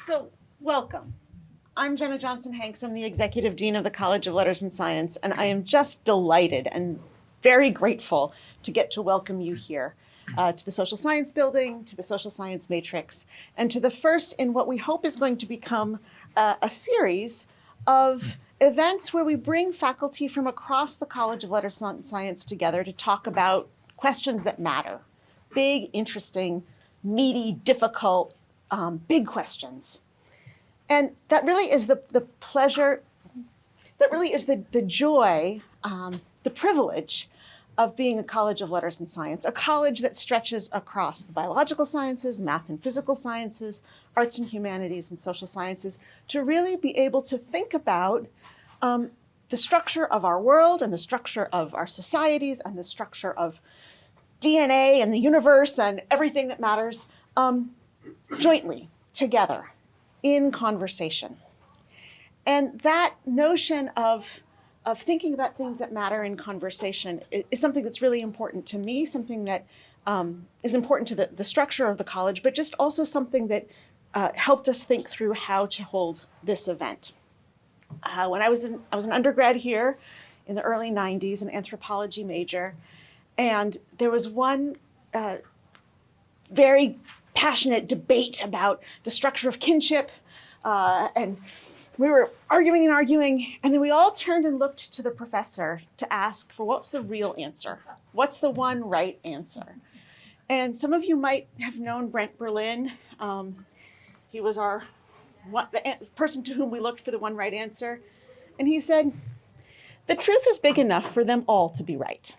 So, welcome. I'm Jenna Johnson-Hanks. I'm the Executive Dean of the College of Letters and Science, and I am just delighted and very grateful to get to welcome you here to the Social Science Building, to the Social Science Matrix, and to the first in what we hope is going to become a series of events where we bring faculty from across the College of Letters and Science together to talk about questions that matter. Big, interesting, meaty, difficult, big questions. And that really is the pleasure, that really is the joy, the privilege of being a College of Letters and Science, a college that stretches across the biological sciences, math and physical sciences, arts and humanities, and social sciences, to really be able to think about the structure of our world and the structure of our societies and the structure of DNA and the universe and everything that matters jointly, together, in conversation. And that notion of thinking about things that matter in conversation is something that's really important to me, something that is important to the structure of the college, but just also something that helped us think through how to hold this event. When I was an undergrad here in the early 90s, an anthropology major, and there was one very passionate debate about the structure of kinship, and we were arguing, and then we all turned and looked to the professor to ask for what's the real answer? What's the one right answer? And some of you might have known Brent Berlin. He was the person to whom we looked for the one right answer. And he said, the truth is big enough for them all to be right.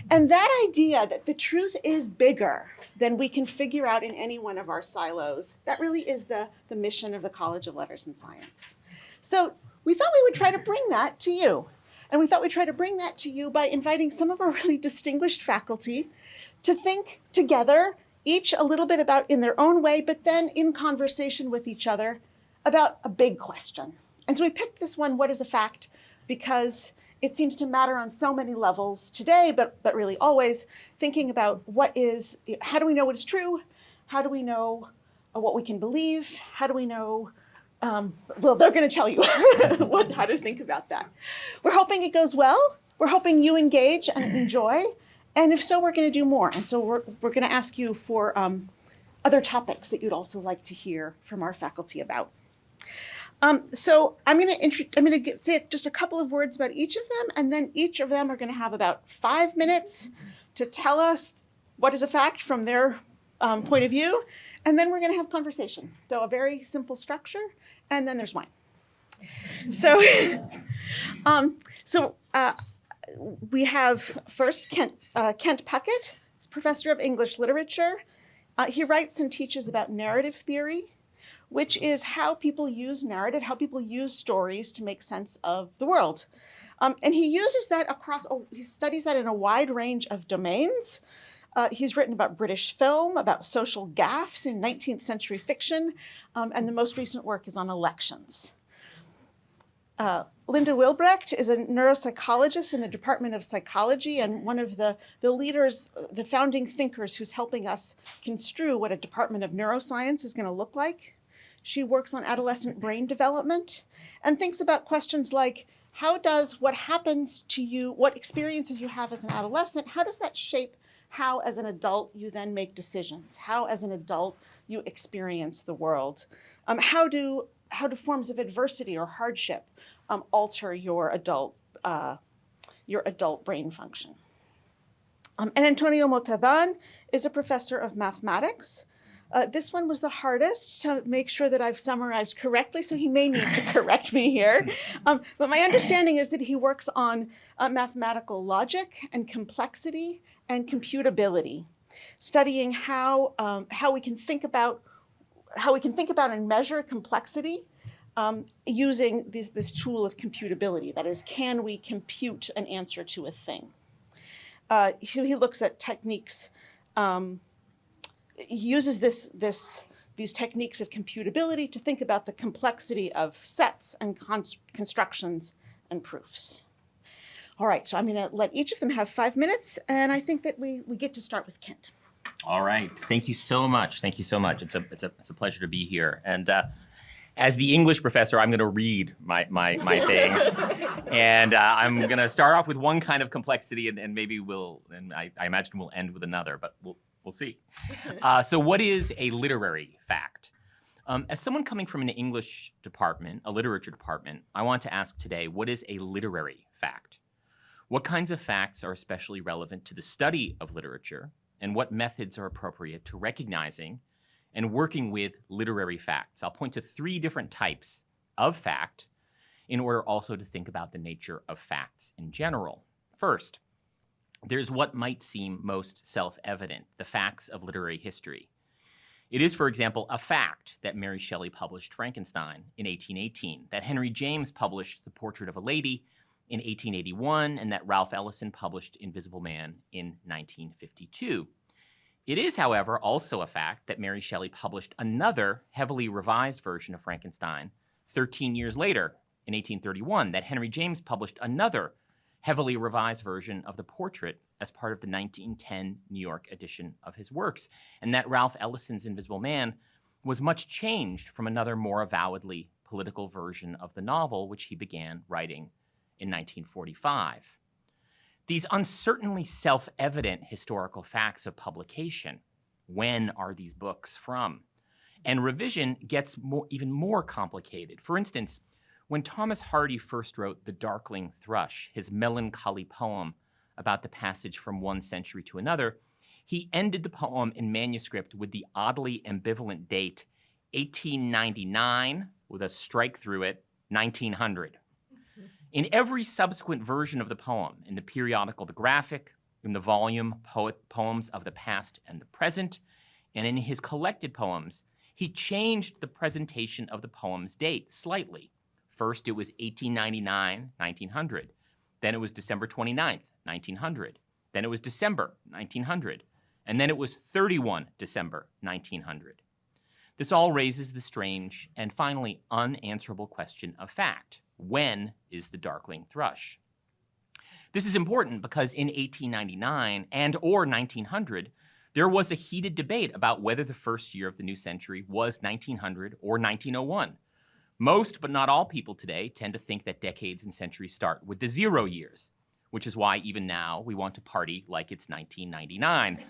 And that idea that the truth is bigger than we can figure out in any one of our silos, that really is the mission of the College of Letters and Science. So we thought we would try to bring that to you. And we thought we'd try to bring that to you by inviting some of our really distinguished faculty to think together, each a little bit about in their own way, but then in conversation with each other about a big question. And so we picked this one, what is a fact? Because it seems to matter on so many levels today, but really always, thinking about how do we know what is true? How do we know what we can believe? How do we know, well, they're gonna tell you how to think about that. We're hoping it goes well. We're hoping you engage and enjoy. And if so, we're gonna do more. And so we're gonna ask you for other topics that you'd also like to hear from our faculty about. So I'm going to say just a couple of words about each of them, and then each of them are going to have about 5 minutes to tell us what is a fact from their point of view, and then we're going to have conversation. So a very simple structure, and then there's wine. So, we have first Kent Puckett, professor of English literature. He writes and teaches about narrative theory, which is how people use narrative, how people use stories to make sense of the world. And he uses that he studies that in a wide range of domains. He's written about British film, about social gaffes in 19th century fiction, and the most recent work is on elections. Linda Wilbrecht is a neuropsychologist in the Department of Psychology and one of the leaders, the founding thinkers who's helping us construe what a Department of Neuroscience is going to look like. She works on adolescent brain development and thinks about questions like, how does what happens to you, what experiences you have as an adolescent, how does that shape how as an adult you then make decisions? How as an adult you experience the world? How do forms of adversity or hardship alter your adult brain function? And Antonio Montalbán is a professor of mathematics. This one was the hardest to make sure that I've summarized correctly, so he may need to correct me here. But my understanding is that he works on mathematical logic and complexity and computability, studying how we can think about and measure complexity using this tool of computability. That is, can we compute an answer to a thing? He looks at techniques. He uses these techniques of computability to think about the complexity of sets and constructions and proofs. All right, so I'm going to let each of them have 5 minutes, and I think that we get to start with Kent. All right. Thank you so much. Thank you so much. It's a pleasure to be here. And as the English professor, I'm going to read my thing, and I'm going to start off with one kind of complexity, and maybe I imagine we'll end with another, but we'll see. So, what is a literary fact? As someone coming from an English department, a literature department, I want to ask today, what is a literary fact? What kinds of facts are especially relevant to the study of literature, and what methods are appropriate to recognizing and working with literary facts? I'll point to 3 different types of fact in order also to think about the nature of facts in general. First, there's what might seem most self-evident, the facts of literary history. It is, for example, a fact that Mary Shelley published Frankenstein in 1818, that Henry James published The Portrait of a Lady in 1881, and that Ralph Ellison published Invisible Man in 1952. It is, however, also a fact that Mary Shelley published another heavily revised version of Frankenstein 13 years later in 1831, that Henry James published another heavily revised version of The Portrait as part of the 1910 New York edition of his works, and that Ralph Ellison's Invisible Man was much changed from another more avowedly political version of the novel, which he began writing in 1945. These uncertainly self-evident historical facts of publication, when are these books from? And revision gets even more complicated. For instance, when Thomas Hardy first wrote The Darkling Thrush, his melancholy poem about the passage from one century to another, he ended the poem in manuscript with the oddly ambivalent date 1899, with a strike through it, 1900. In every subsequent version of the poem, in the periodical The Graphic, in the volume Poems of the Past and the Present, and in his collected poems, he changed the presentation of the poem's date slightly. First, it was 1899, 1900. Then it was December 29th, 1900. Then it was December, 1900. And then it was 31 December, 1900. This all raises the strange and finally unanswerable question of fact. When is the Darkling Thrush? This is important because in 1899 and or 1900, there was a heated debate about whether the first year of the new century was 1900 or 1901. Most, but not all people today tend to think that decades and centuries start with the 0 years, which is why even now we want to party like it's 1999.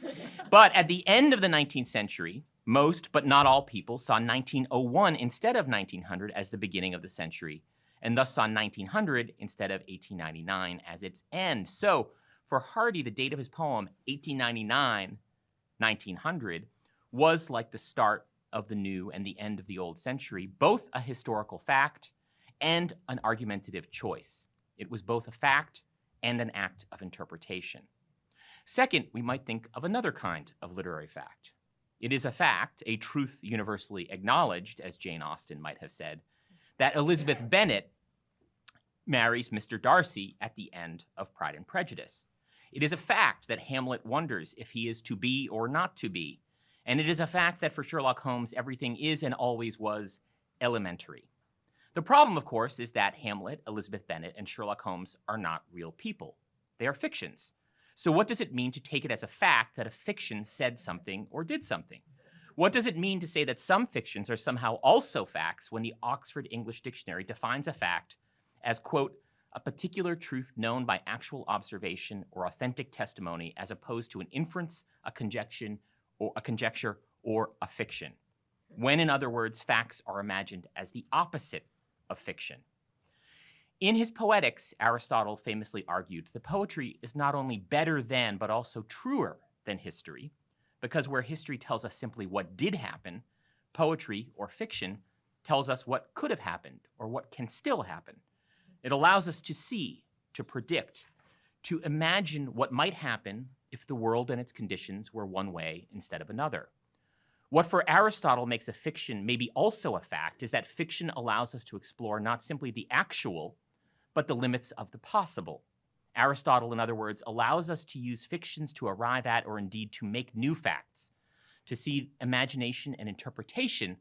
But at the end of the 19th century, most, but not all people saw 1901 instead of 1900 as the beginning of the century, and thus saw 1900 instead of 1899 as its end. So for Hardy, the date of his poem, 1899, 1900, was like the start of the new and the end of the old century, both a historical fact and an argumentative choice. It was both a fact and an act of interpretation. Second, we might think of another kind of literary fact. It is a fact, a truth universally acknowledged, as Jane Austen might have said, that Elizabeth Bennet marries Mr. Darcy at the end of Pride and Prejudice. It is a fact that Hamlet wonders if he is to be or not to be. And it is a fact that for Sherlock Holmes, everything is and always was elementary. The problem, of course, is that Hamlet, Elizabeth Bennet, and Sherlock Holmes are not real people. They are fictions. So what does it mean to take it as a fact that a fiction said something or did something? What does it mean to say that some fictions are somehow also facts when the Oxford English Dictionary defines a fact as, quote, a particular truth known by actual observation or authentic testimony as opposed to an inference, a conjecture, or a fiction? When, in other words, facts are imagined as the opposite of fiction. In his Poetics, Aristotle famously argued that poetry is not only better than, but also truer than history, because where history tells us simply what did happen, poetry, or fiction, tells us what could have happened or what can still happen. It allows us to see, to predict, to imagine what might happen if the world and its conditions were one way instead of another. What for Aristotle makes a fiction maybe also a fact is that fiction allows us to explore not simply the actual, but the limits of the possible. Aristotle, in other words, allows us to use fictions to arrive at, or indeed to make new facts, to see imagination and interpretation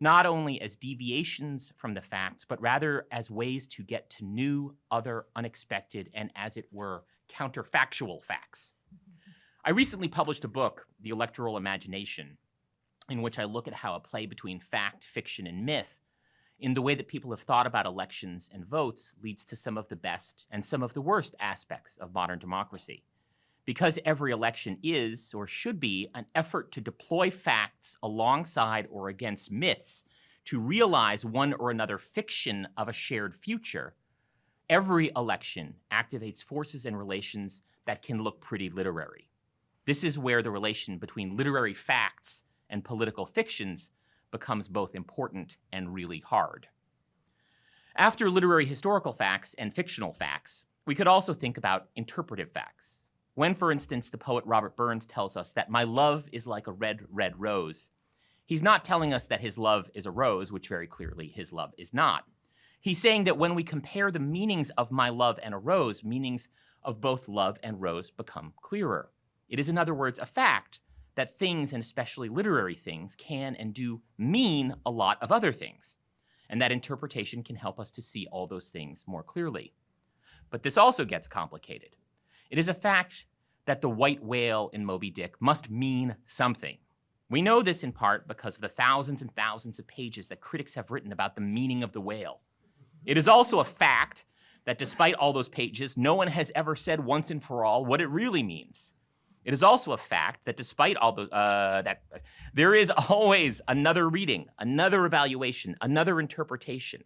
not only as deviations from the facts, but rather as ways to get to new, other, unexpected, and as it were, counterfactual facts. I recently published a book, The Electoral Imagination, in which I look at how a play between fact, fiction, and myth in the way that people have thought about elections and votes leads to some of the best and some of the worst aspects of modern democracy. Because every election is, or should be, an effort to deploy facts alongside or against myths to realize one or another fiction of a shared future, every election activates forces and relations that can look pretty literary. This is where the relation between literary facts and political fictions becomes both important and really hard. After literary historical facts and fictional facts, we could also think about interpretive facts. When, for instance, the poet Robert Burns tells us that my love is like a red, red rose, he's not telling us that his love is a rose, which very clearly his love is not. He's saying that when we compare the meanings of my love and a rose, meanings of both love and rose become clearer. It is, in other words, a fact that things, and especially literary things, can and do mean a lot of other things, and that interpretation can help us to see all those things more clearly. But this also gets complicated. It is a fact that the white whale in Moby Dick must mean something. We know this in part because of the thousands and thousands of pages that critics have written about the meaning of the whale. It is also a fact that despite all those pages, no one has ever said once and for all what it really means. It is also a fact that despite all that there is always another reading, another evaluation, another interpretation.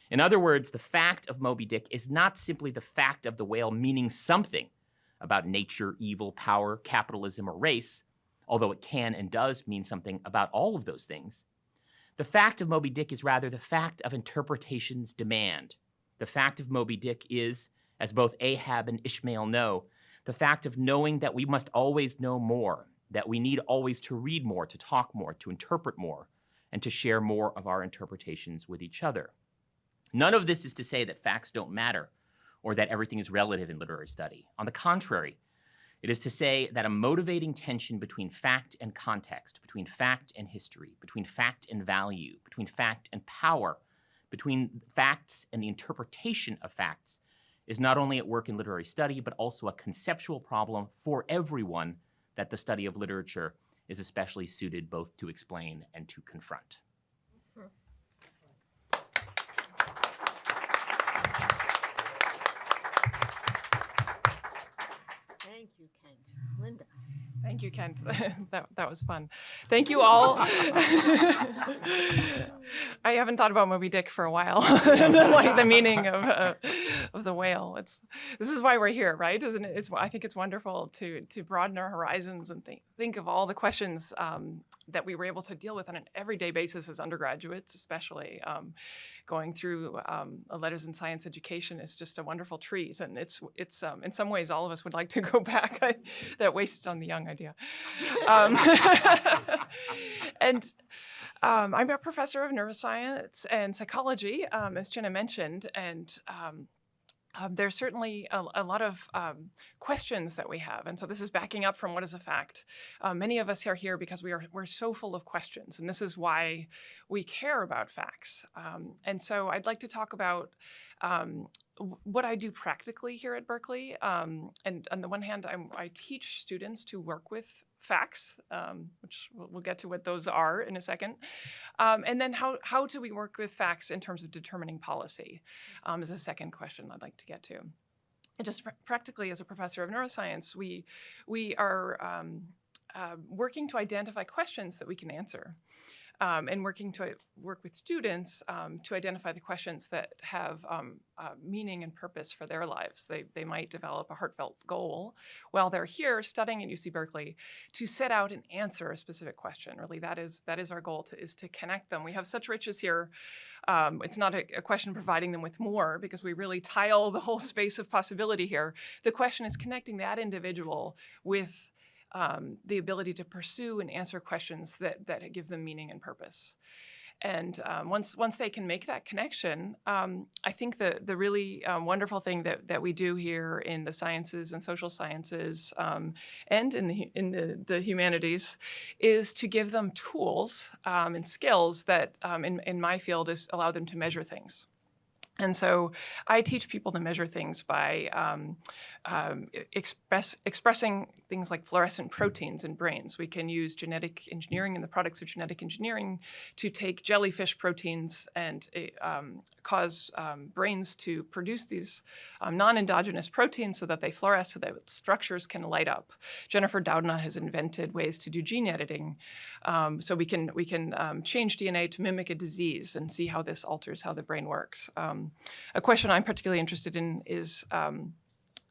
In other words, the fact of Moby Dick is not simply the fact of the whale meaning something about nature, evil, power, capitalism, or race, although it can and does mean something about all of those things. The fact of Moby Dick is rather the fact of interpretation's demand. The fact of Moby Dick is, as both Ahab and Ishmael know, the fact of knowing that we must always know more, that we need always to read more, to talk more, to interpret more, and to share more of our interpretations with each other. None of this is to say that facts don't matter or that everything is relative in literary study. On the contrary, it is to say that a motivating tension between fact and context, between fact and history, between fact and value, between fact and power, between facts and the interpretation of facts is not only at work in literary study, but also a conceptual problem for everyone that the study of literature is especially suited both to explain and to confront. Thank you, Kent. Linda. Thank you, Kent. That was fun. Thank you all. I haven't thought about Moby Dick for a while, like the meaning of the whale. This is why we're here, right? Isn't it? I think it's wonderful to broaden our horizons and think of all the questions that we were able to deal with on an everyday basis as undergraduates, especially going through a letters in science education is just a wonderful treat, and it's in some ways all of us would like to go back. That wasted on the young idea. And I'm a professor of neuroscience and psychology, as Jenna mentioned, and there's certainly a lot of questions that we have. And so this is backing up from what is a fact. Many of us are here because we're so full of questions, and this is why we care about facts. And so I'd like to talk about what I do practically here at Berkeley. And on the one hand, I teach students to work with facts, which we'll get to what those are in a second. And then how do we work with facts in terms of determining policy is a second question I'd like to get to. And just practically as a professor of neuroscience, we are working to identify questions that we can answer. And working to work with students to identify the questions that have meaning and purpose for their lives. They might develop a heartfelt goal while they're here studying at UC Berkeley to set out and answer a specific question. Really, that is our goal, is to connect them. We have such riches here. It's not a question providing them with more, because we really tile the whole space of possibility here. The question is connecting that individual with the ability to pursue and answer questions that give them meaning and purpose. And once they can make that connection, I think the really wonderful thing that we do here in the sciences and social sciences and in the humanities is to give them tools and skills that in my field allow them to measure things. And so I teach people to measure things by expressing things like fluorescent proteins in brains. We can use genetic engineering and the products of genetic engineering to take jellyfish proteins and cause brains to produce these non-endogenous proteins so that they fluoresce, so that structures can light up. Jennifer Doudna has invented ways to do gene editing, so we can change DNA to mimic a disease and see how this alters how the brain works. A question I'm particularly interested in is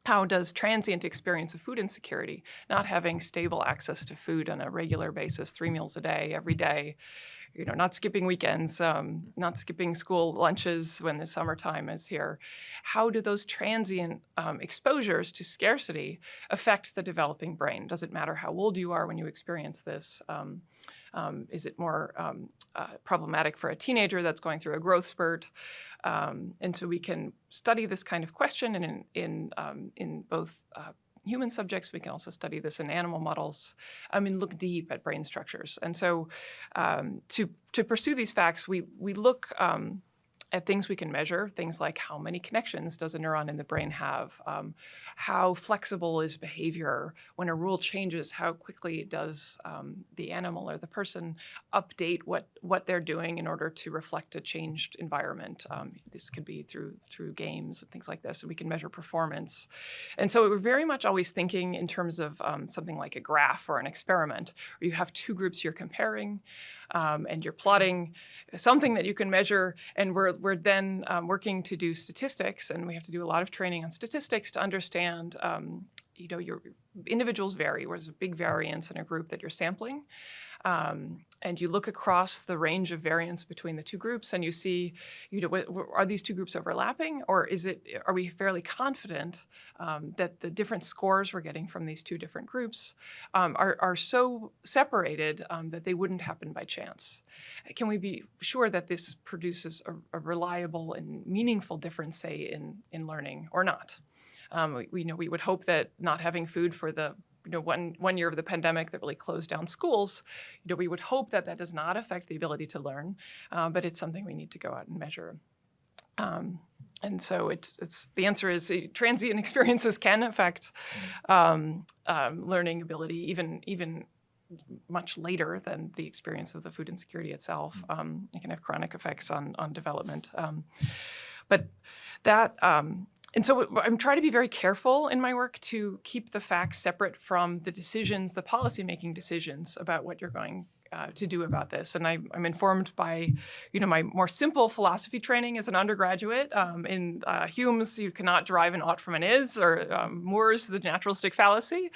how does transient experience of food insecurity, not having stable access to food on a regular basis, 3 meals a day, every day, not skipping weekends, not skipping school lunches when the summertime is here. How do those transient exposures to scarcity affect the developing brain? Does it matter how old you are when you experience this? Is it more problematic for a teenager that's going through a growth spurt? And so we can study this kind of question in both human subjects. We can also study this in animal models. Look deep at brain structures. And so to pursue these facts, we look at things we can measure, things like how many connections does a neuron in the brain have, how flexible is behavior, when a rule changes, how quickly does the animal or the person update what they're doing in order to reflect a changed environment. This could be through games and things like this, so we can measure performance. And so we're very much always thinking in terms of something like a graph or an experiment, where you have two groups you're comparing, and you're plotting something that you can measure, and we're then working to do statistics, and we have to do a lot of training on statistics to understand, your individuals vary. There's a big variance in a group that you're sampling. And you look across the range of variance between the two groups, and you see, are these two groups overlapping, or are we fairly confident that the different scores we're getting from these two different groups are so separated that they wouldn't happen by chance? Can we be sure that this produces a reliable and meaningful difference, say, in learning, or not? We would hope that not having food for the one year of the pandemic that really closed down schools, we would hope that does not affect the ability to learn, but it's something we need to go out and measure. And so the answer is transient experiences can affect learning ability even much later than the experience of the food insecurity itself. It can have chronic effects on development. And so I'm trying to be very careful in my work to keep the facts separate from the decisions, the policy-making decisions about what you're going to do about this. And I'm informed by, my more simple philosophy training as an undergraduate. In Hume's, you cannot derive an ought from an is, or Moore's, the naturalistic fallacy.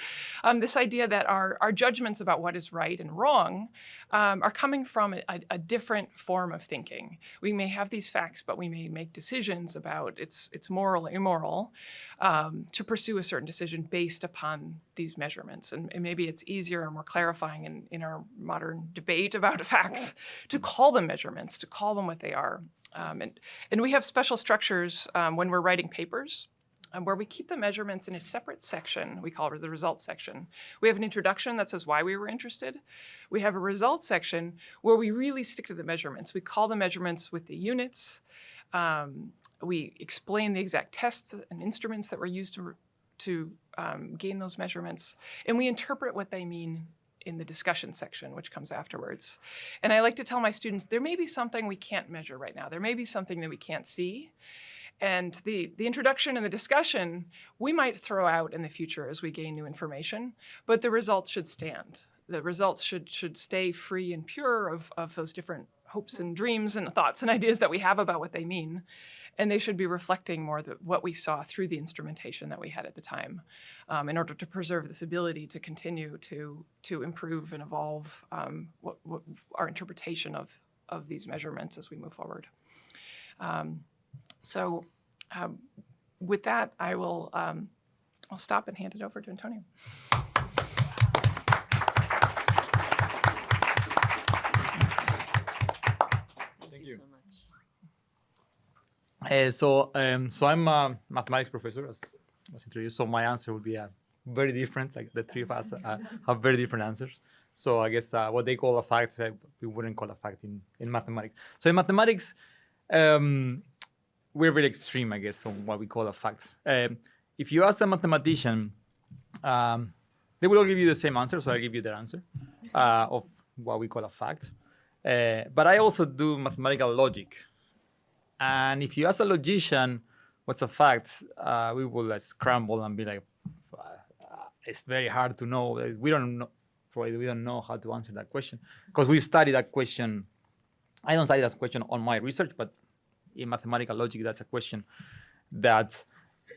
This idea that our judgments about what is right and wrong are coming from a different form of thinking. We may have these facts, but we may make decisions about it's moral or immoral to pursue a certain decision based upon these measurements. And maybe it's easier or more clarifying in our modern debate about facts to call them measurements, to call them what they are. And we have special structures when we're writing papers where we keep the measurements in a separate section. We call it the results section. We have an introduction that says why we were interested. We have a results section where we really stick to the measurements. We call the measurements with the units. We explain the exact tests and instruments that were used to gain those measurements. And we interpret what they mean in the discussion section, which comes afterwards. And I like to tell my students, there may be something we can't measure right now. There may be something that we can't see. And the introduction and the discussion, we might throw out in the future as we gain new information, but the results should stand. The results should stay free and pure of those different hopes and dreams and thoughts and ideas that we have about what they mean. And they should be reflecting more what we saw through the instrumentation that we had at the time, in order to preserve this ability to continue to improve and evolve what our interpretation of these measurements as we move forward. So with that, I'll stop and hand it over to Antonio. Thank you so much. So I'm a mathematics professor, as was introduced. So my answer would be very different. Like the three of us have very different answers. So I guess what they call a fact, we wouldn't call a fact in mathematics. So in mathematics, we're very extreme, I guess, on what we call a fact. If you ask a mathematician, they will all give you the same answer, so I'll give you their answer of what we call a fact. But I also do mathematical logic. And if you ask a logician what's a fact, we will scramble and be like, it's very hard to know. We don't know, probably we don't know how to answer that question because we studied that question. I don't study that question on my research, but in mathematical logic, that's a question that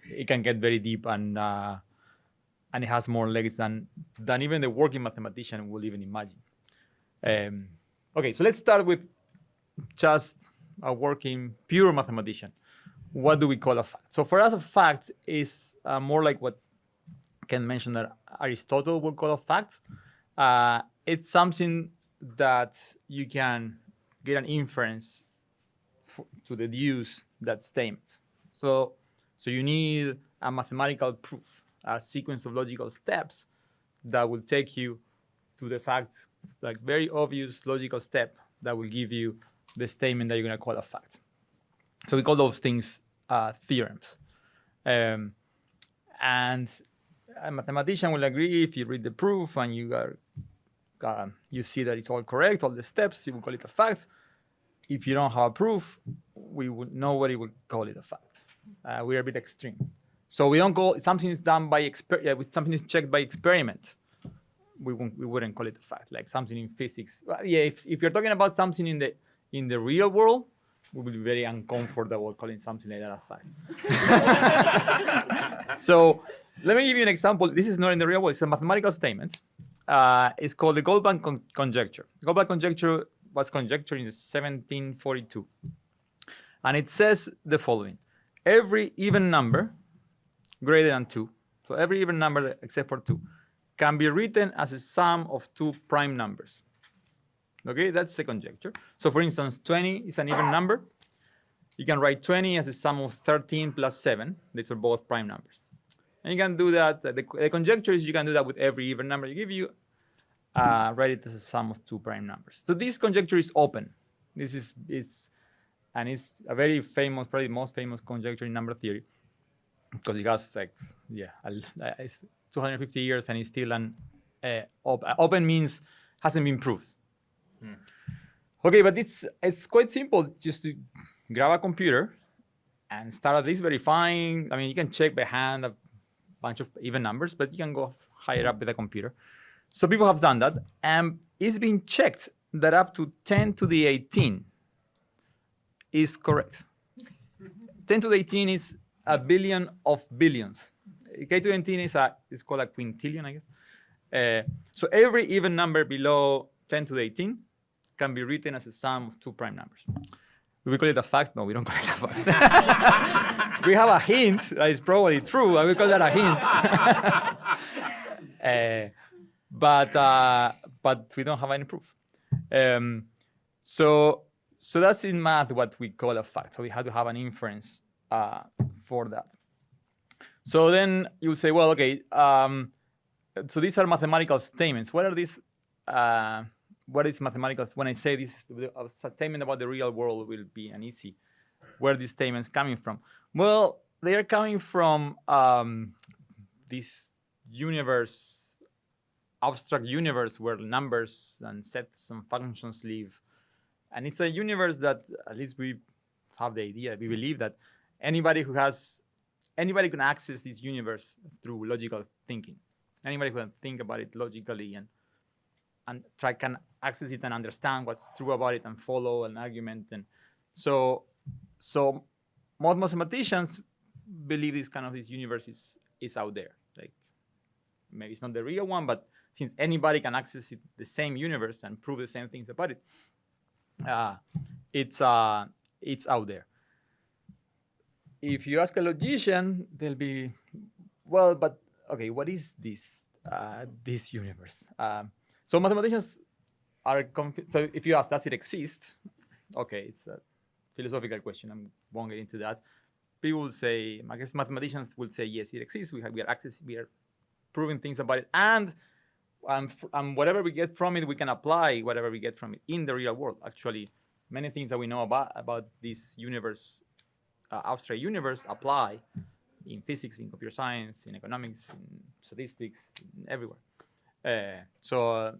it can get very deep and it has more legs than even the working mathematician will even imagine. Okay, so let's start with just a working pure mathematician. What do we call a fact? So for us, a fact is more like what Ken mentioned that Aristotle would call a fact. It's something that you can get an inference to deduce that statement. So you need a mathematical proof, a sequence of logical steps that will take you to the fact, like very obvious logical step that will give you the statement that you're going to call a fact. So we call those things theorems. And a mathematician will agree if you read the proof and you see that it's all correct, all the steps, you will call it a fact. If you don't have a proof, nobody would call it a fact. We are a bit extreme. So we don't call something is done by something is checked by experiment. We wouldn't call it a fact. Like something in physics. If you're talking about something in the real world, we will be very uncomfortable calling something like that a fact. So let me give you an example. This is not in the real world. It's a mathematical statement. It's called the Goldbach conjecture. Goldbach conjecture was conjectured in 1742. And it says the following. Every even number greater than 2, so every even number except for 2, can be written as a sum of 2 prime numbers. Okay, that's the conjecture. So for instance, 20 is an even number. You can write 20 as a sum of 13 plus 7. These are both prime numbers. And you can do that. The conjecture is you can do that with every even number you give you. Write it as a sum of 2 prime numbers. So this conjecture is open. It's a very famous, probably the most famous conjecture in number theory, because it has it's 250 years and it's still an open means hasn't been proved. Okay, but it's quite simple just to grab a computer and start at least verifying. I mean, you can check by hand a bunch of even numbers, but you can go higher up with a computer. So people have done that, and it's been checked that up to 10 to the 18 is correct. 10 to the 18 is a billion of billions. K to the 18 is called a quintillion, I guess. So every even number below 10 to the 18 can be written as a sum of 2 prime numbers. Do we call it a fact? No, we don't call it a fact. We have a hint that is probably true. I will call that a hint. But we don't have any proof. So that's in math what we call a fact. So we have to have an inference for that. So then you say, well, okay, so these are mathematical statements. What are these? What is mathematical? When I say this, a statement about the real world will be an easy. Where are these statements coming from? Well, they are coming from this universe, abstract universe where numbers and sets and functions live. And it's a universe that at least we have the idea, we believe that anybody can access this universe through logical thinking. Anybody who can think about it logically and can access it and understand what's true about it and follow an argument. And so most mathematicians believe this universe is out there. Like maybe it's not the real one, but since anybody can access it, the same universe and prove the same things about it, it's out there. If you ask a logician, they'll be, well, but okay, what is this universe? So mathematicians are confused. So if you ask, does it exist? Okay, it's a philosophical question. I won't get into that. People will say, I guess mathematicians will say, yes, it exists. We are proving things about it. And whatever we get from it, we can apply whatever we get from it in the real world. Actually, many things that we know about this universe abstract universe apply in physics, in computer science, in economics, in statistics, everywhere. So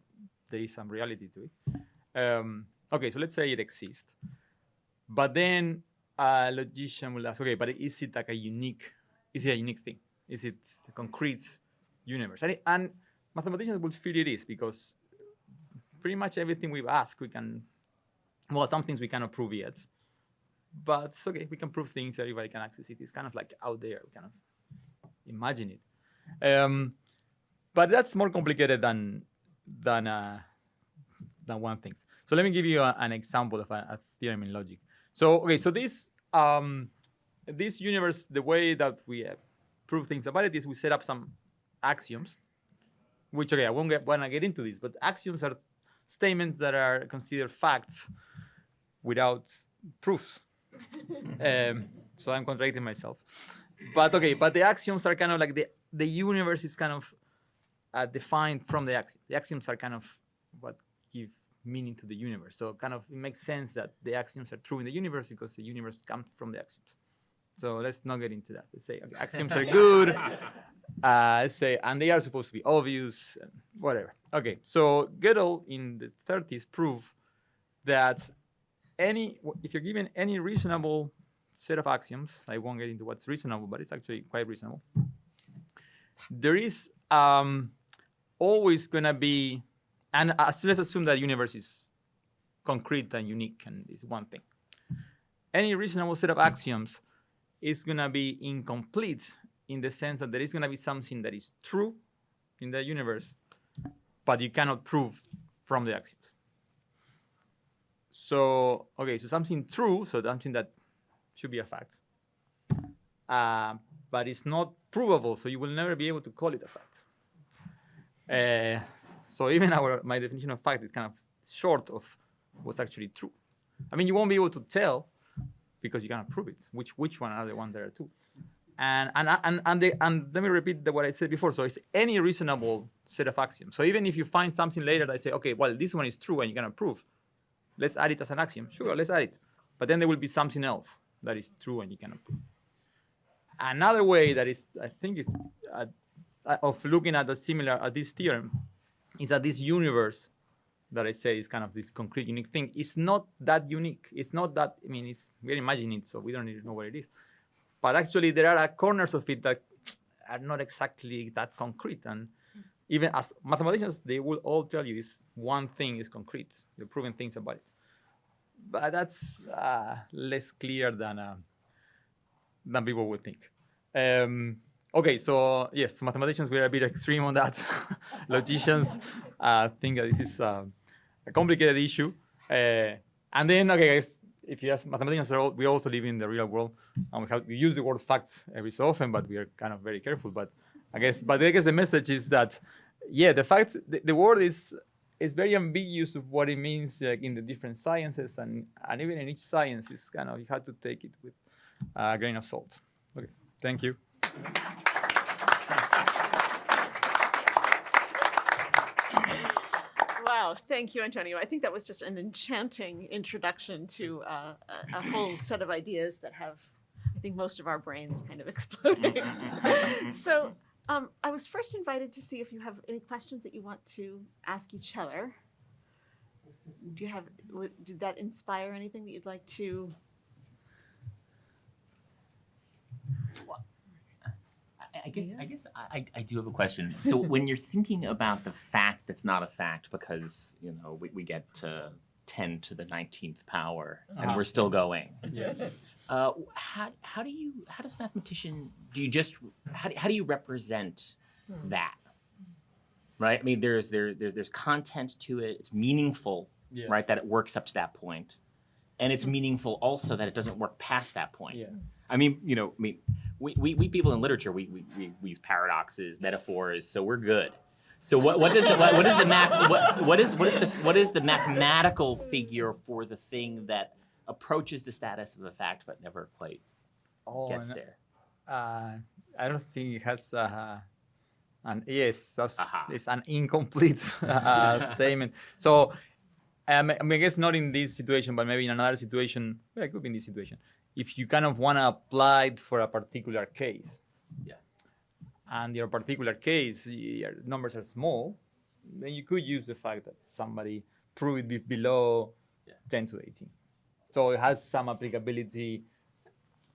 there is some reality to it. Okay, so let's say it exists. But then a logician will ask, okay, but is it like a unique thing? Is it a concrete universe? And mathematicians will feel it is, because pretty much everything we've asked, some things we cannot prove yet. But okay, we can prove things, everybody can access it. It's kind of like out there, we kind of imagine it. But that's more complicated than one thing. So let me give you an example of a theorem in logic. So okay, so this universe, the way that we prove things about it is we set up some axioms, which okay, I won't wanna get into this, but axioms are statements that are considered facts without proofs. So I'm contradicting myself. But okay, but the axioms are kind of like the universe is kind of defined from the axioms. The axioms are kind of what give meaning to the universe. So kind of it makes sense that the axioms are true in the universe because the universe comes from the axioms. So let's not get into that. Let's say okay, axioms are good. Let's say, and they are supposed to be obvious, and whatever. Okay, so Gödel in the 30s proved that if you're given any reasonable set of axioms, I won't get into what's reasonable, but it's actually quite reasonable. There is always gonna be, and let's assume that the universe is concrete and unique and is one thing. Any reasonable set of axioms is gonna be incomplete in the sense that there is gonna be something that is true in the universe, but you cannot prove from the axioms. So, okay, so something true, so something that should be a fact, but it's not provable, so you will never be able to call it a fact. So even my definition of fact is kind of short of what's actually true. I mean, you won't be able to tell because you cannot prove it. Which one are the ones that are true? And let me repeat what I said before. So it's any reasonable set of axioms. So even if you find something later that I say, okay, well, this one is true and you cannot prove, let's add it as an axiom. Sure, let's add it. But then there will be something else that is true and you cannot prove. Another way that is, I think, is of looking at this theorem is that this universe that I say is kind of this concrete, unique thing is not that unique. It's not that, I mean, we're imagining it, so we don't need to know what it is. But actually, there are corners of it that are not exactly that concrete. And even as mathematicians, they will all tell you this one thing is concrete. They're proving things about it. But that's less clear than people would think. Okay, so yes, mathematicians were a bit extreme on that. Logicians think that this is a complicated issue. And then, okay, if you ask mathematicians, we also live in the real world, and we use the word facts every so often, but we are kind of very careful. But I guess the message is that, yeah, the facts, the word is very ambiguous of what it means in the different sciences, and even in each science, it's kind of, you have to take it with a grain of salt. Okay, thank you. Wow, thank you, Antonio. I think that was just an enchanting introduction to a whole set of ideas that have, I think, most of our brains kind of exploding. So I was first invited to see if you have any questions that you want to ask each other. Did that inspire anything that you'd like to? I guess I do have a question. So when you're thinking about the fact that's not a fact, because we get to 10 to the 19th power and we're still going. Yes. How does mathematician how do you represent that? Right? I mean, there's content to it. It's meaningful, right? That it works up to that point, and it's meaningful also that it doesn't work past that point. Yeah. I mean, we people in literature, we use paradoxes, metaphors, so we're good. So what is the mathematical figure for the thing that approaches the status of a fact but never quite gets there? I don't think it has it's an incomplete statement. So I guess not in this situation, but maybe in another situation. Yeah, it could be in this situation. if you kind of want to apply it for a particular case, Yeah. and your particular case, your numbers are small, then you could use the fact that somebody proved it below 10 to 18. So it has some applicability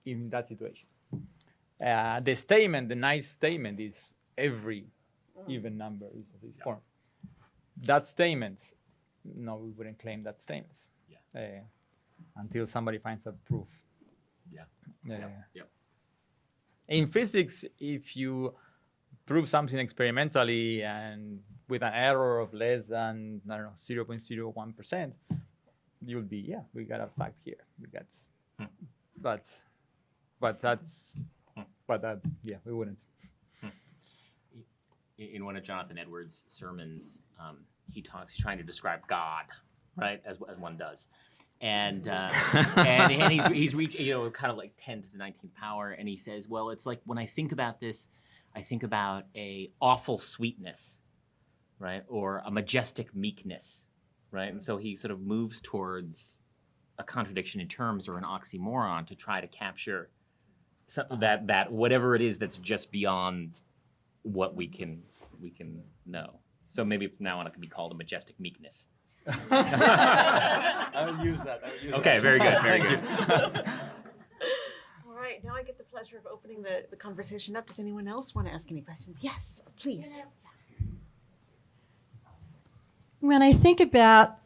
in that situation. The statement, the nice statement, is every even number is of this form. That statement, no, we wouldn't claim that statement until somebody finds a proof. Yep. In physics, if you prove something experimentally and with an error of less than, I don't know, 0.01%, you'll be, we got a fact here. We got, but that, we wouldn't. In one of Jonathan Edwards' sermons, he's trying to describe God, right, as one does. And he's reached, kind of like 10 to the 19th power, and he says, well, it's like when I think about this, I think about a awful sweetness, right, or a majestic meekness, right? And so he sort of moves towards a contradiction in terms or an oxymoron to try to capture that whatever it is that's just beyond what we can know. So maybe from now on it could be called a majestic meekness. I will use that. Okay, very good, very good. All right, now I get the pleasure of opening the conversation up. Does anyone else want to ask any questions? Yes, please. When I think about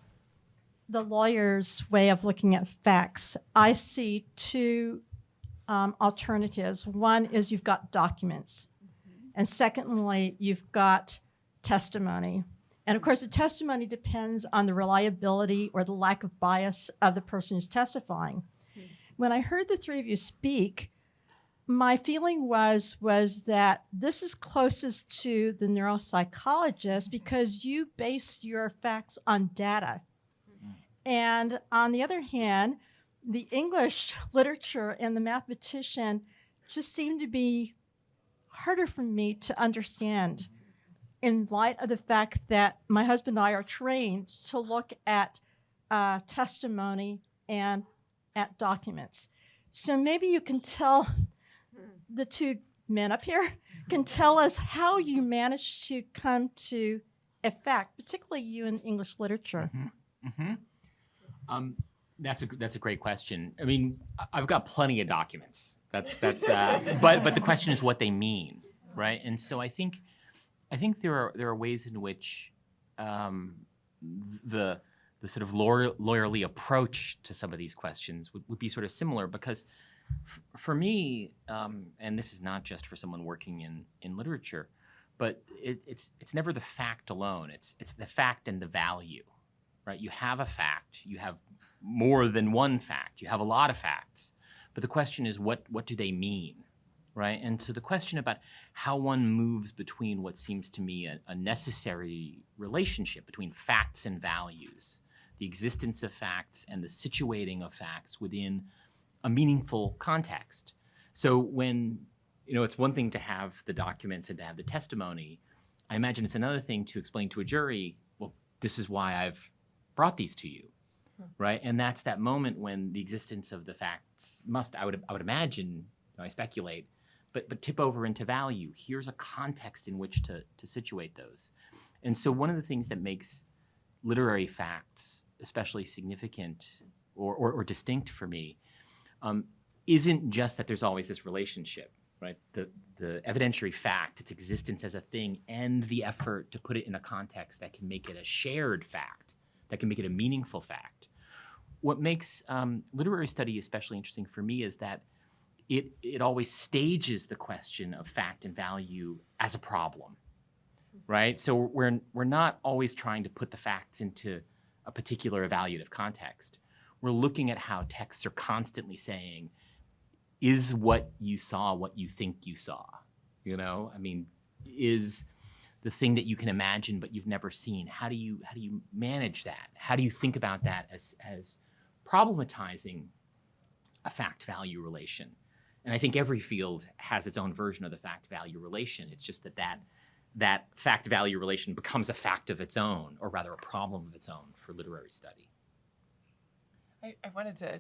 the lawyer's way of looking at facts, I see two alternatives. One is you've got documents, and secondly, you've got testimony. And of course, the testimony depends on the reliability or the lack of bias of the person who's testifying. When I heard the three of you speak, my feeling was that this is closest to the neuropsychologist because you base your facts on data. And on the other hand, the English literature and the mathematician just seem to be harder for me to understand in light of the fact that my husband and I are trained to look at testimony and at documents. So maybe you can tell the two men up here can tell us how you managed to come to a fact, particularly you in English literature. That's a great question. I mean, I've got plenty of documents. But the question is what they mean, right? And so I think there are ways in which the sort of lawyerly approach to some of these questions would be sort of similar because for me, and this is not just for someone working in literature, but it's never the fact alone. It's the fact and the value, right? You have a fact. You have more than one fact. You have a lot of facts. But the question is, what do they mean, right? And so the question about how one moves between what seems to me a necessary relationship between facts and values, the existence of facts and the situating of facts within a meaningful context. So when, it's one thing to have the documents and to have the testimony, I imagine it's another thing to explain to a jury, well, this is why I've brought these to you, right? And that's that moment when the existence of the facts must, I would imagine, I speculate, but tip over into value. Here's a context in which to situate those. And so one of the things that makes literary facts especially significant or distinct for me isn't just that there's always this relationship, right? The evidentiary fact, its existence as a thing, and the effort to put it in a context that can make it a shared fact, that can make it a meaningful fact. What makes literary study especially interesting for me is that it always stages the question of fact and value as a problem, right? So we're not always trying to put the facts into a particular evaluative context. We're looking at how texts are constantly saying, is what you saw what you think you saw? I mean, is the thing that you can imagine but you've never seen, how do you manage that? How do you think about that as problematizing a fact-value relation? And I think every field has its own version of the fact-value relation. It's just that fact-value relation becomes a fact of its own, or rather a problem of its own for literary study. I wanted to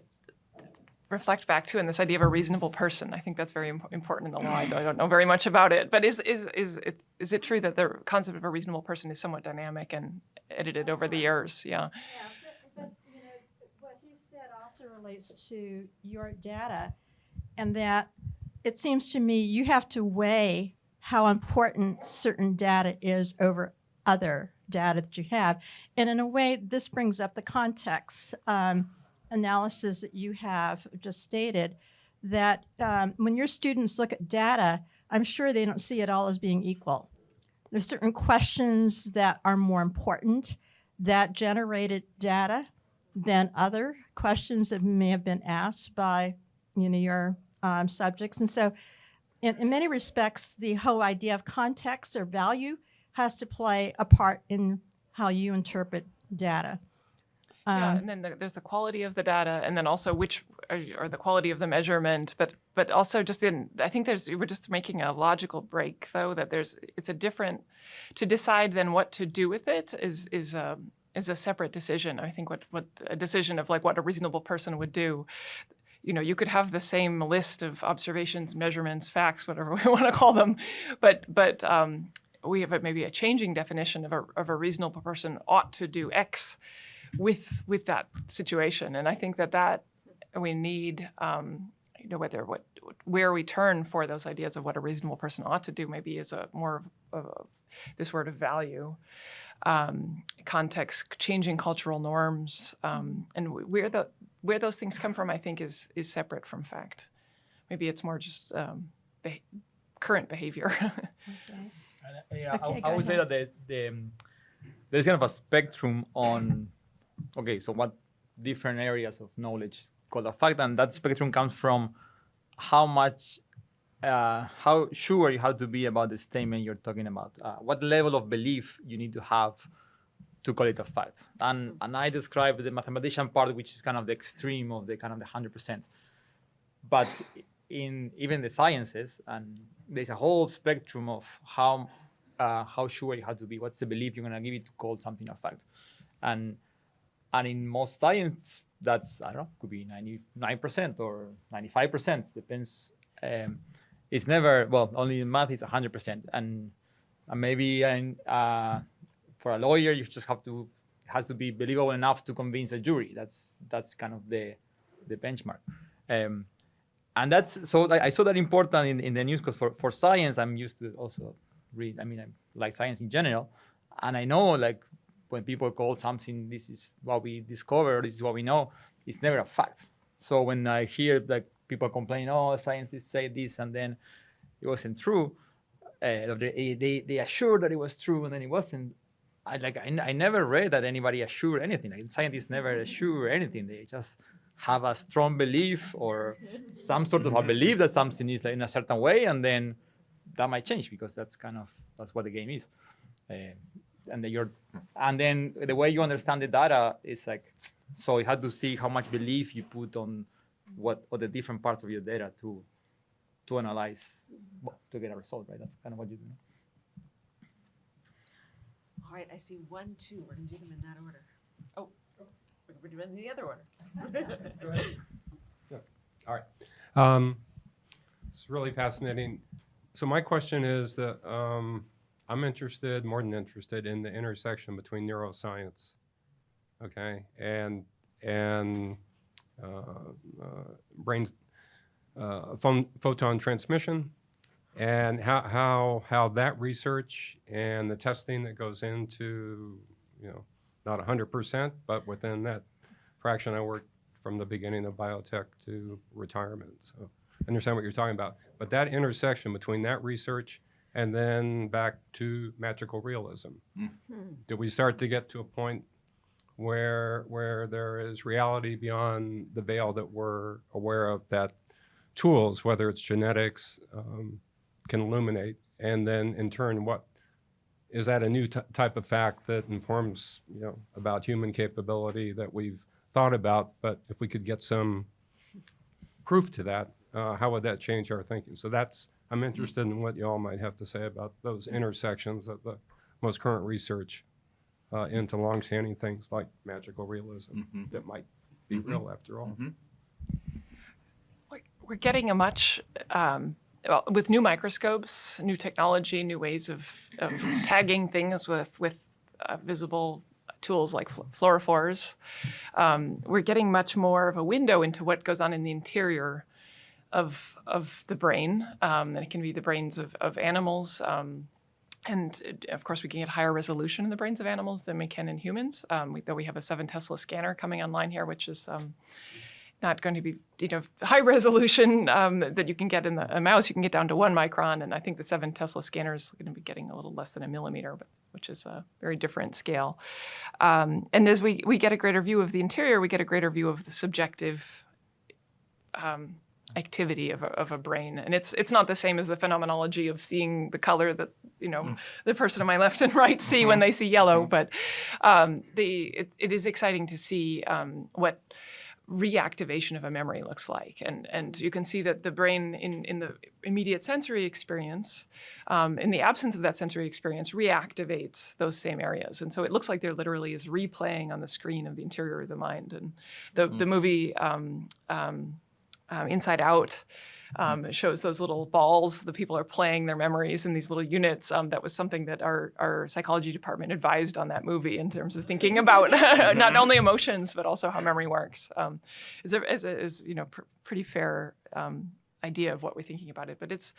reflect back too on this idea of a reasonable person. I think that's very important in the law. I don't know very much about it, but is it true that the concept of a reasonable person is somewhat dynamic and edited over the years? Yeah. Yeah, but you know, what he said also relates to your data, and that it seems to me you have to weigh how important certain data is over other data that you have. And in a way, this brings up the context analysis that you have just stated, that when your students look at data, I'm sure they don't see it all as being equal. There's certain questions that are more important that generated data than other questions that may have been asked by your subjects. And so in many respects, the whole idea of context or value has to play a part in how you interpret data. Yeah, and then there's the quality of the data, and then also which or the quality of the measurement, but also just I think we're just making a logical break though, that it's a different, to decide then what to do with it is a separate decision. I think what a decision of like what a reasonable person would do. You could have the same list of observations, measurements, facts, whatever we want to call them, but we have maybe a changing definition of a reasonable person ought to do X with that situation. And I think that we need, where we turn for those ideas of what a reasonable person ought to do maybe is a more of this word of value, context, changing cultural norms, and where those things come from, I think is separate from fact. Maybe it's more just current behavior. Okay. I would say that there's kind of a spectrum on, so what different areas of knowledge called a fact, and that spectrum comes from how sure you have to be about the statement you're talking about, what level of belief you need to have to call it a fact. And I described the mathematician part, which is kind of the extreme of the 100%. But in even the sciences, and there's a whole spectrum of how sure you have to be, what's the belief you're gonna give it to call something a fact. And in most science, that's, I don't know, could be 99% or 95%, depends. It's never, only in math it's 100%. And maybe for a lawyer, you just has to be believable enough to convince a jury. That's kind of the benchmark. And so I saw that important in the news, because for science, I'm used to also read. I mean, I like science in general. And I know, like, when people call something, this is what we discovered, this is what we know, it's never a fact. So when I hear like people complain, scientists say this, and then it wasn't true, they assured that it was true, and then it wasn't. I never read that anybody assured anything. Like, scientists never assure anything. They just have a strong belief or some sort of a belief that something is like in a certain way, and then that might change, because that's what the game is. And then the way you understand the data is like, so you have to see how much belief you put on what the different parts of your data to analyze to get a result, right? That's kind of what you do. All right, I see 1, 2. We're gonna do them in that order. Oh, we're doing the other order. Go ahead. Yeah. All right. It's really fascinating. So my question is that I'm more than interested in the intersection between neuroscience, okay, and brain photon transmission, and how that research and the testing that goes into, not 100%, but within that fraction. I worked from the beginning of biotech to retirement, so I understand what you're talking about. But that intersection between that research and then back to magical realism. Mm-hmm. Did we start to get to a point where there is reality beyond the veil that we're aware of, that tools, whether it's genetics, can illuminate? And then in turn, what is that a new type of fact that informs, about human capability that we've thought about? But if we could get some proof to that, how would that change our thinking? So I'm interested in what you all might have to say about those intersections of the most current research into longstanding things like magical realism that might be real after all. we're getting a much well, with new microscopes, new technology, new ways of tagging things with visible tools like fluorophores. We're getting much more of a window into what goes on in the interior of the brain, and it can be the brains of animals. And of course, we can get higher resolution in the brains of animals than we can in humans. Though we have a 7 Tesla scanner coming online here, which is not going to be high resolution that you can get in a mouse. You can get down to 1 micron, and I think the 7 Tesla scanner is going to be getting a little less than a millimeter, which is a very different scale. And as we get a greater view of the interior, we get a greater view of the subjective activity of a brain, and it's not the same as the phenomenology of seeing the color that the person on my left and right see when they see yellow. But it is exciting to see what reactivation of a memory looks like, and you can see that the brain in the immediate sensory experience, in the absence of that sensory experience, reactivates those same areas, and so it looks like there literally is replaying on the screen of the interior of the mind. And the movie Inside Out shows those little balls. The people are playing their memories in these little units. That was something that our psychology department advised on that movie in terms of thinking about not only emotions but also how memory works. Is pretty fair idea of what we're thinking about it. But it's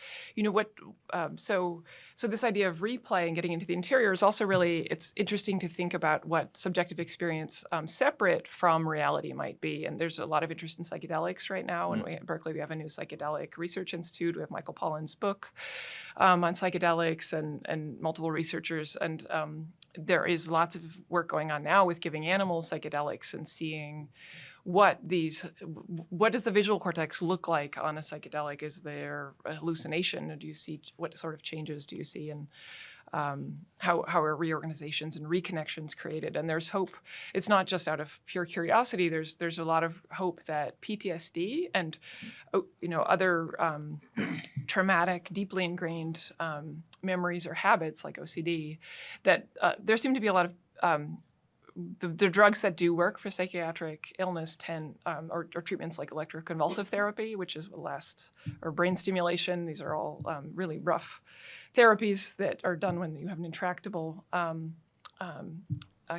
so this idea of replay and getting into the interior is also really, it's interesting to think about what subjective experience separate from reality might be. And there's a lot of interest in psychedelics right now. And at Berkeley we have a new psychedelic research institute. We have Michael Pollan's book on psychedelics and multiple researchers. And there is lots of work going on now with giving animals psychedelics and seeing what does the visual cortex look like on a psychedelic? Is there a hallucination? Do you see, what sort of changes do you see? And how are reorganizations and reconnections created? And there's hope. It's not just out of pure curiosity. There's a lot of hope that PTSD and other traumatic, deeply ingrained memories or habits like OCD, that there seem to be a lot of the drugs that do work for psychiatric illness tend, or treatments like electroconvulsive therapy, which is or brain stimulation. These are all really rough therapies that are done when you have an intractable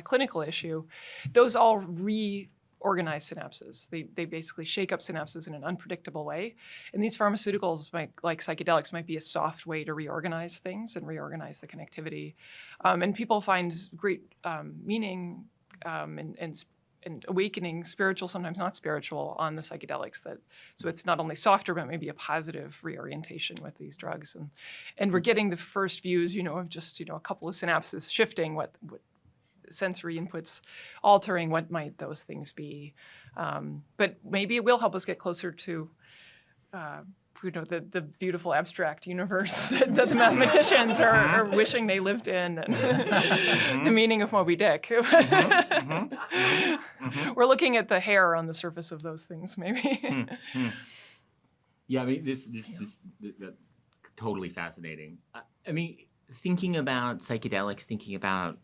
clinical issue. Those all reorganize synapses. They basically shake up synapses in an unpredictable way. And these pharmaceuticals, like psychedelics, might be a soft way to reorganize things and reorganize the connectivity. And people find great meaning and awakening, spiritual, sometimes not spiritual, on the psychedelics. So it's not only softer, but maybe a positive reorientation with these drugs. And we're getting the first views, of just, a couple of synapses shifting, what sensory inputs altering, what might those things be. But maybe it will help us get closer to the beautiful abstract universe that the mathematicians are wishing they lived in, and the meaning of Moby Dick. We're looking at the hair on the surface of those things, maybe. Yeah, I mean, this totally fascinating. I mean, thinking about psychedelics, thinking about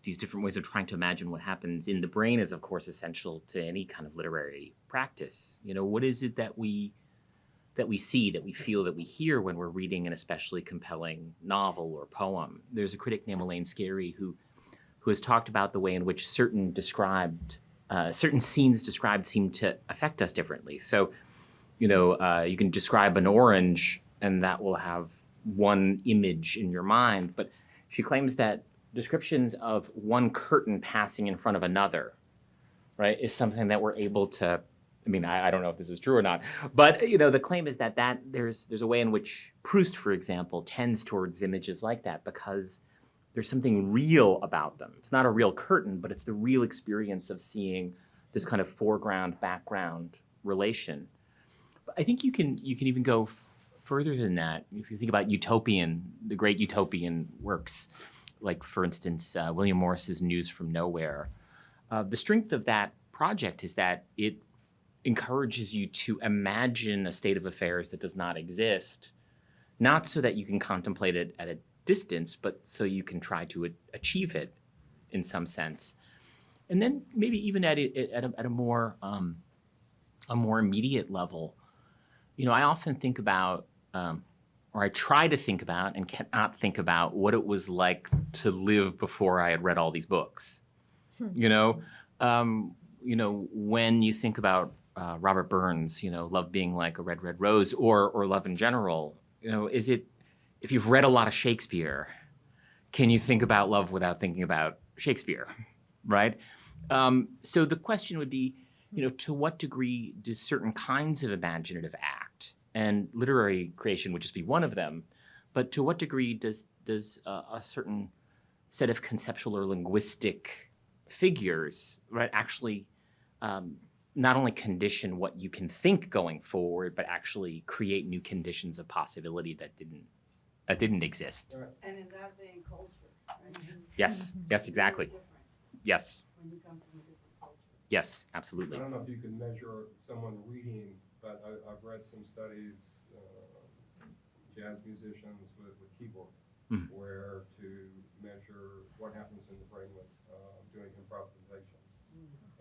these different ways of trying to imagine what happens in the brain is, of course, essential to any kind of literary practice. What is it that we see, that we feel, that we hear when we're reading an especially compelling novel or poem? There's a critic named Elaine Scarry who has talked about the way in which certain scenes described seem to affect us differently. So, you can describe an orange and that will have one image in your mind, but she claims that descriptions of one curtain passing in front of another, right, is something that we're able to, I mean, I don't know if this is true or not, but the claim is that there's a way in which Proust, for example, tends towards images like that because there's something real about them. It's not a real curtain, but it's the real experience of seeing this kind of foreground-background relation. But I think you can even go further than that. If you think about the great utopian works, like, for instance, William Morris's News from Nowhere, the strength of that project is that it encourages you to imagine a state of affairs that does not exist, not so that you can contemplate it at a distance, but so you can try to achieve it in some sense. And then maybe even at a more immediate level, I often think about, or I try to think about and cannot think about what it was like to live before I had read all these books. When you think about Robert Burns, love being like a red, red rose, or love in general, is it, if you've read a lot of Shakespeare, can you think about love without thinking about Shakespeare, right? So the question would be, to what degree do certain kinds of imaginative act, and literary creation would just be one of them, but to what degree does a certain set of conceptual or linguistic figures, right, actually not only condition what you can think going forward, but actually create new conditions of possibility that didn't exist. And in that vein, culture, right? Yes, exactly. Different Yes, when you come from a different culture. yes, I absolutely. don't know if you can measure someone reading, but I've read some studies, jazz musicians with keyboard, Mhm. where to measure what happens in the brain with doing improvisation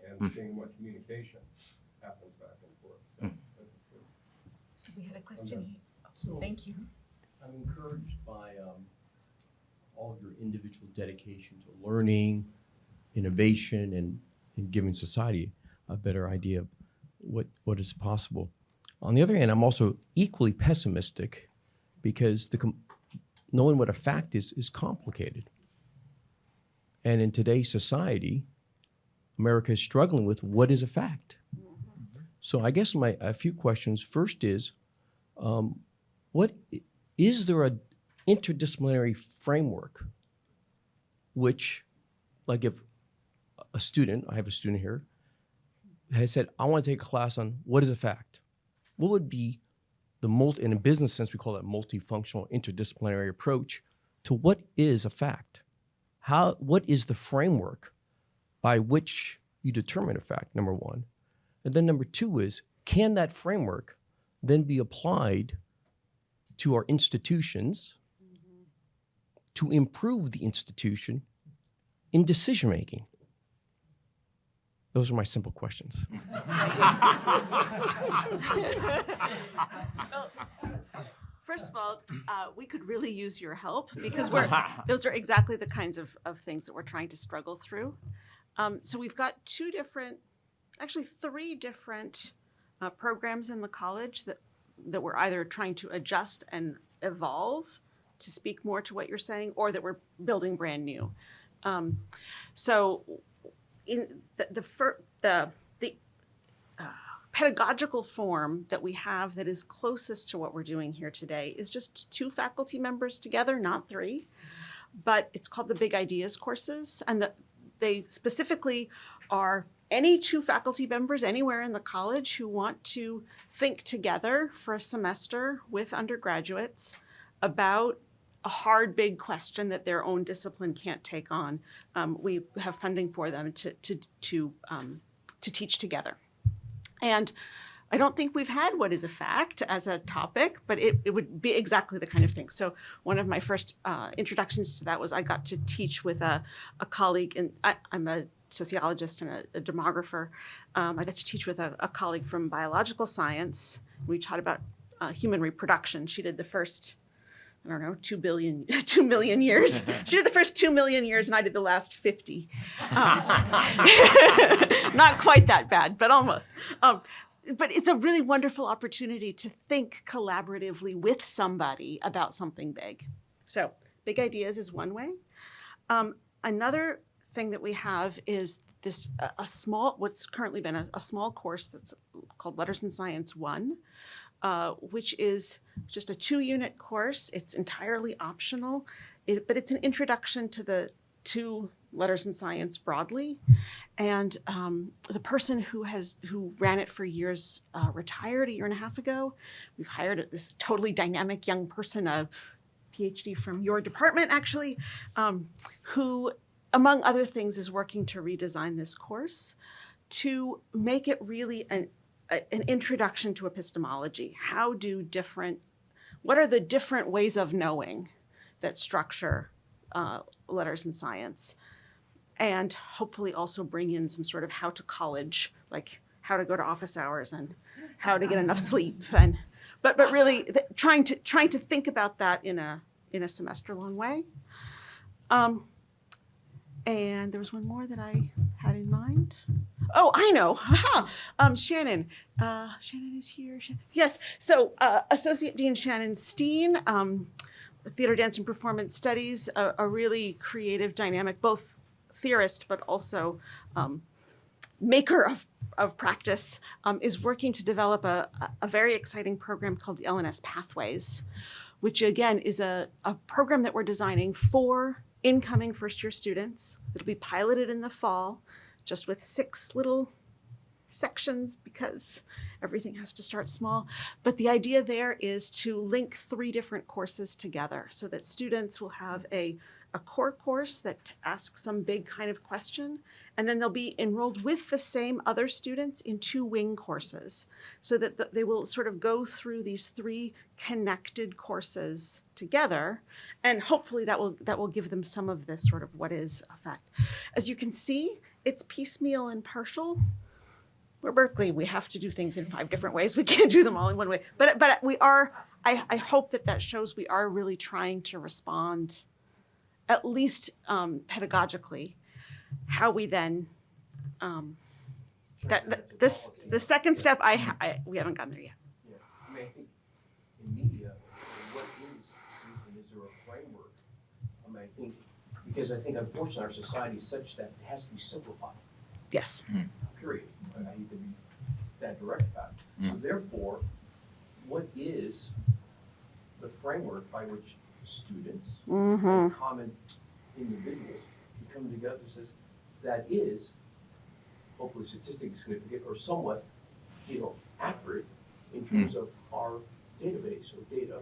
and seeing what communication happens back and forth. So we had a question here. So Thank you. I'm encouraged by all of your individual dedication to learning, innovation, and giving society a better idea of what is possible. On the other hand, I'm also equally pessimistic because knowing what a fact is complicated. And in today's society, America is struggling with what is a fact. So I guess a few questions. First is, is there an interdisciplinary framework which, like if a student, I have a student here, has said, I want to take a class on what is a fact. What would be in a business sense, we call that multifunctional interdisciplinary approach to what is a fact? What is the framework by which you determine a fact, number one? And then number two is, can that framework then be applied to our institutions to improve the institution in decision making? Those are my simple questions. First of all, we could really use your help because those are exactly the kinds of things that we're trying to struggle through. So we've got three different programs in the college that we're either trying to adjust and evolve to speak more to what you're saying, or that we're building brand new. So in the pedagogical form that we have that is closest to what we're doing here today is just 2 faculty members together, not 3. But it's called the Big Ideas courses, and they specifically are any 2 faculty members anywhere in the college who want to think together for a semester with undergraduates about a hard, big question that their own discipline can't take on. We have funding for them to teach together. And I don't think we've had what is a fact as a topic, but it would be exactly the kind of thing. So one of my first introductions to that was I got to teach with a colleague, and I'm a sociologist and a demographer. I got to teach with a colleague from biological science. We taught about human reproduction. She did the first, 2 million years. She did the first 2 million years, and I did the last 50. Not quite that bad, but almost. But it's a really wonderful opportunity to think collaboratively with somebody about something big. So Big Ideas is one way. Another thing that we have is this what's currently been a small course that's called Letters and Science 1, which is just a 2-unit course. It's entirely optional, but it's an introduction to letters and science broadly. And the person who ran it for years retired a year and a half ago. We've hired this totally dynamic young person, a PhD from your department actually, who, among other things, is working to redesign this course to make it really an introduction to epistemology. What are the different ways of knowing that structure letters and science? And hopefully also bring in some sort of how to college, like how to go to office hours and how to get enough sleep and but really trying to think about that in a semester-long way. And there was one more that I had in mind. Oh, I know. Shannon. Shannon is here. Yes. So Associate Dean Shannon Steen, Theater, Dance, and Performance Studies, a really creative, dynamic, both theorist but also maker of practice, is working to develop a very exciting program called the L&S Pathways, which again is a program that we're designing for incoming first-year students. It'll be piloted in the fall, just with 6 little sections because everything has to start small. But the idea there is to link 3 different courses together so that students will have a core course that asks some big kind of question, and then they'll be enrolled with the same other students in 2 wing courses so that they will sort of go through these 3 connected courses together, and hopefully that will give them some of this sort of what is effect. As you can see, it's piecemeal and partial. We're Berkeley, we have to do things in 5 different ways. We can't do them all in one way, but we are, I hope that shows we are really trying to respond, at least pedagogically, how we then, the second step, we haven't gotten there yet. Yeah, I mean, I think in media, what is there a framework? I mean, I think, because I think unfortunately our society is such that it has to be simplified, Yes. period. I need to be that direct about it. So therefore, what is the framework by which students and common individuals can come together and says, that is hopefully statistically significant or somewhat, accurate in terms of our database or data,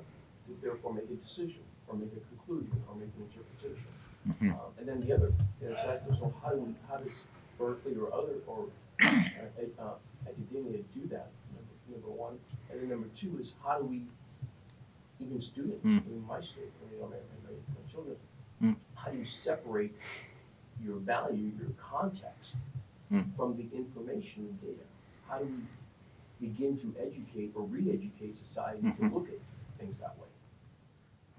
to therefore make a decision or make a conclusion or make an interpretation. And then the other, so how does Berkeley or other academia do that? Number one, and then number 2 is how do we, even students in my state, my children, how do you separate your value, your context, from the information and data? How do we begin to educate or re-educate society to look at things that way?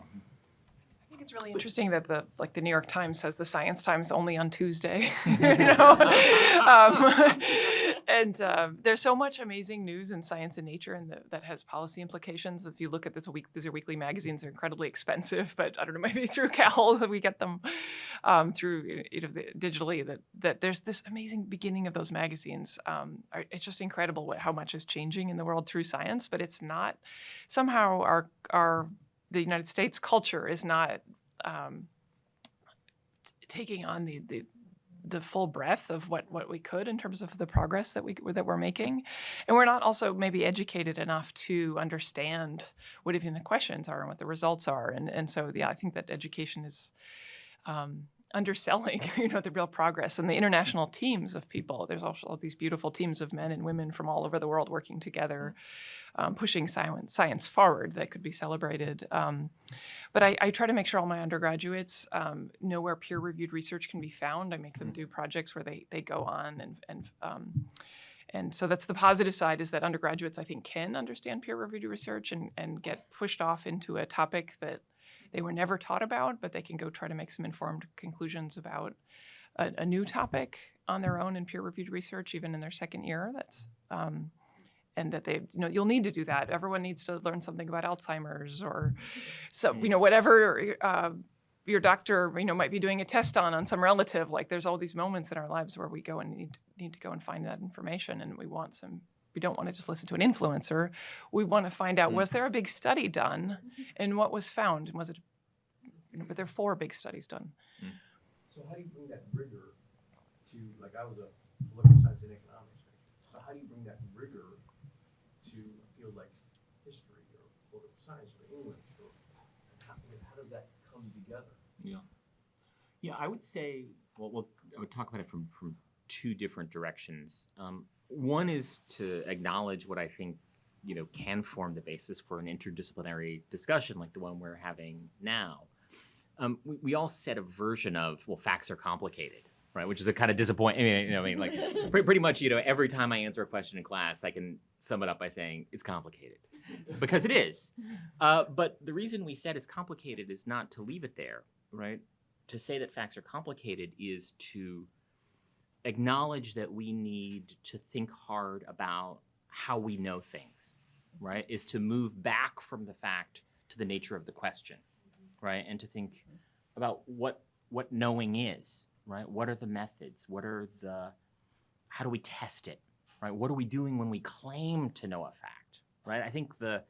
I think it's really interesting that the New York Times says the Science Times only on Tuesday, and there's so much amazing news in science and nature, and that has policy implications. If you look at these are weekly magazines, they're incredibly expensive, but I don't know, maybe through Cal we get them through digitally. That there's this amazing beginning of those magazines. It's just incredible how much is changing in the world through science, but it's not somehow the United States culture is not taking on the full breadth of what we could in terms of the progress that we're making, and we're not also maybe educated enough to understand what even the questions are and what the results are, and so I think that education is underselling the real progress and the international teams of people. There's also all these beautiful teams of men and women from all over the world working together, pushing science forward that could be celebrated. But I try to make sure all my undergraduates know where peer-reviewed research can be found. I make them do projects where they go on and so that's the positive side, is that undergraduates, I think, can understand peer-reviewed research and get pushed off into a topic that they were never taught about, but they can go try to make some informed conclusions about a new topic on their own in peer-reviewed research, even in their second year. That's and that they, you'll need to do that. Everyone needs to learn something about Alzheimer's or whatever your doctor, might be doing a test on some relative. Like, there's all these moments in our lives where we go and need to go and find that information, and we don't want to just listen to an influencer. We want to find out, was there a big study done, and what was found? And was it, were there 4 big studies done? So how do you bring that rigor to, I was a political science and economics major, so how do you bring that rigor to a field like history or political science or English, or how does that come together? Yeah, I would say, I would talk about it from 2 different directions. One is to acknowledge what I think, can form the basis for an interdisciplinary discussion like the one we're having now. We all said a version of, facts are complicated, right? Which is a kind of disappointing. Pretty much, every time I answer a question in class, I can sum it up by saying it's complicated, because it is. But the reason we said it's complicated is not to leave it there, right? To say that facts are complicated is to acknowledge that we need to think hard about how we know things, right? Is to move back from the fact to the nature of the question, right? And to think about what knowing is, right? What are the methods? How do we test it, right? What are we doing when we claim to know a fact, right? I think the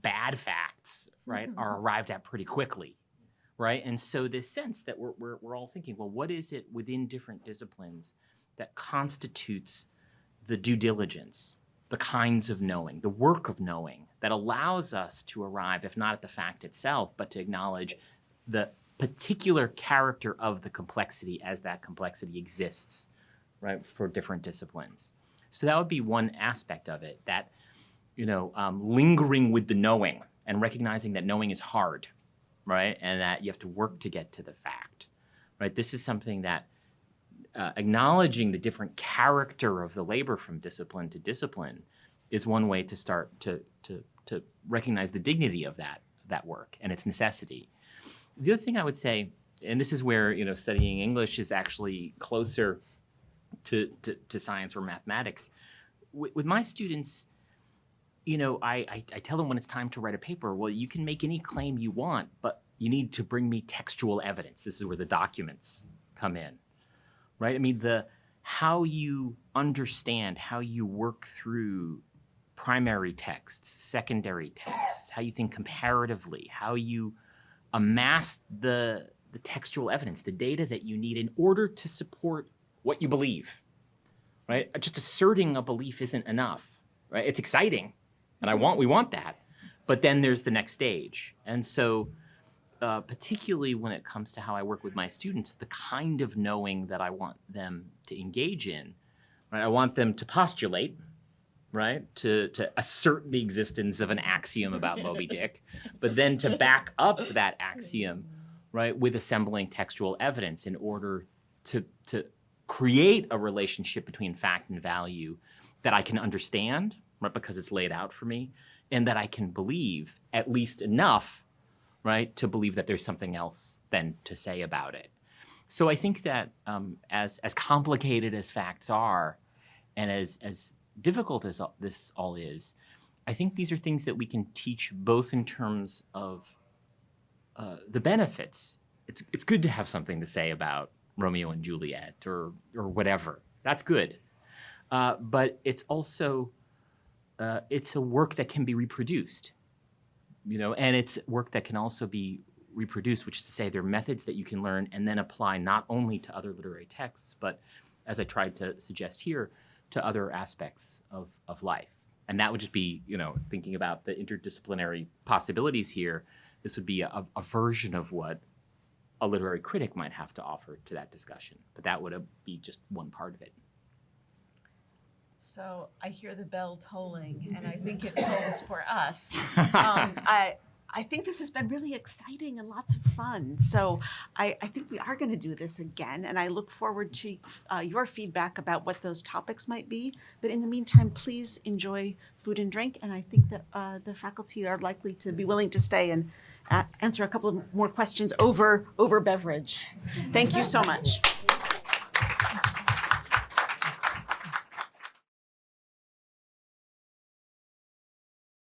bad facts, right, are arrived at pretty quickly, right? And so this sense that we're all thinking, well, what is it within different disciplines that constitutes the due diligence, the kinds of knowing, the work of knowing that allows us to arrive, if not at the fact itself, but to acknowledge the particular character of the complexity as that complexity exists, right, for different disciplines. So that would be one aspect of it, that, lingering with the knowing and recognizing that knowing is hard, right, and that you have to work to get to the fact, right? This is something that acknowledging the different character of the labor from discipline to discipline is one way to start to recognize the dignity of that work and its necessity. The other thing I would say, and this is where studying English is actually closer to science or mathematics. With my students, I tell them when it's time to write a paper, well, you can make any claim you want, but you need to bring me textual evidence. This is where the documents come in, right? I mean, how you understand, how you work through primary texts, secondary texts, how you think comparatively, how you amass the textual evidence, the data that you need in order to support what you believe, right? Just asserting a belief isn't enough, right? It's exciting, and we want that, but then there's the next stage. And so particularly when it comes to how I work with my students, the kind of knowing that I want them to engage in, right? I want them to postulate, right? To assert the existence of an axiom about Moby Dick, but then to back up that axiom, right, with assembling textual evidence in order to create a relationship between fact and value that I can understand, right, because it's laid out for me, and that I can believe at least enough, right, to believe that there's something else then to say about it. So I think that as complicated as facts are, and as difficult as this all is, I think these are things that we can teach both in terms of the benefits. It's good to have something to say about Romeo and Juliet or whatever. That's good. But it's also, it's a work that can be reproduced, and it's work that can also be reproduced, which is to say there are methods that you can learn and then apply not only to other literary texts, but as I tried to suggest here, to other aspects of life. And that would just be, thinking about the interdisciplinary possibilities here, this would be a version of what a literary critic might have to offer to that discussion. But that would be just one part of it. So I hear the bell tolling, and I think it tolls for us. I think this has been really exciting and lots of fun. So I think we are going to do this again, and I look forward to your feedback about what those topics might be. But in the meantime, please enjoy food and drink, and I think that the faculty are likely to be willing to stay and answer a couple of more questions over beverage. Thank you so much.